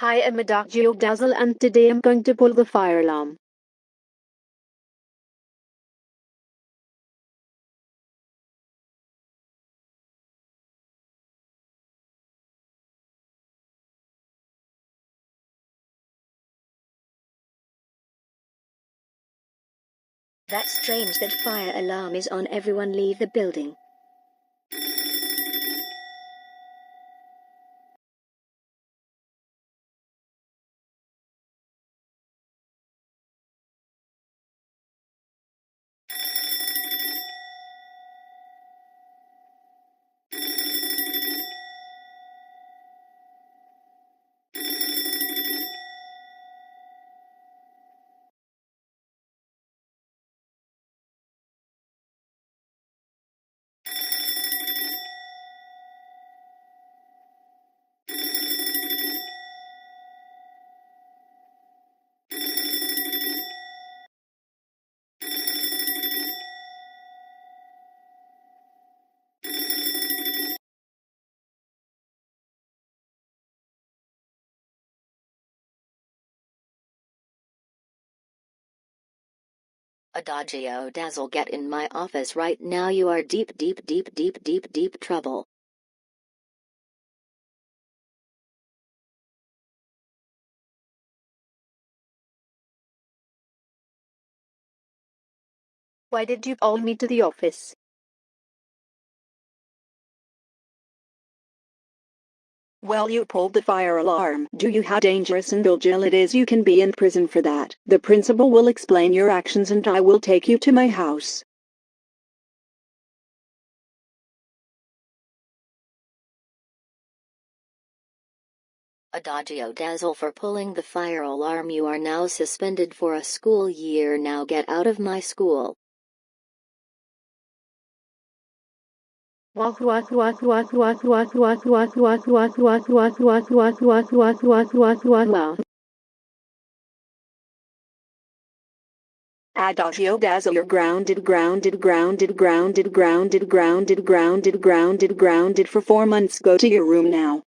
Hi, I'm Adagio Dazzle and today I'm going to pull the fire alarm. That's strange that fire alarm is on. Everyone leave the building. Adagio Dazzle, get in my office right now. You are deep trouble. Why did you call me to the office? Well, you pulled the fire alarm. Do you know how dangerous and illegal it is? You can be in prison for that. The principal will explain your actions and I will take you to my house. Adagio Dazzle, for pulling the fire alarm, you are now suspended for a school year. Now get out of my school. Adagio Dazzle, you're grounded for 4 months. Go to your room now.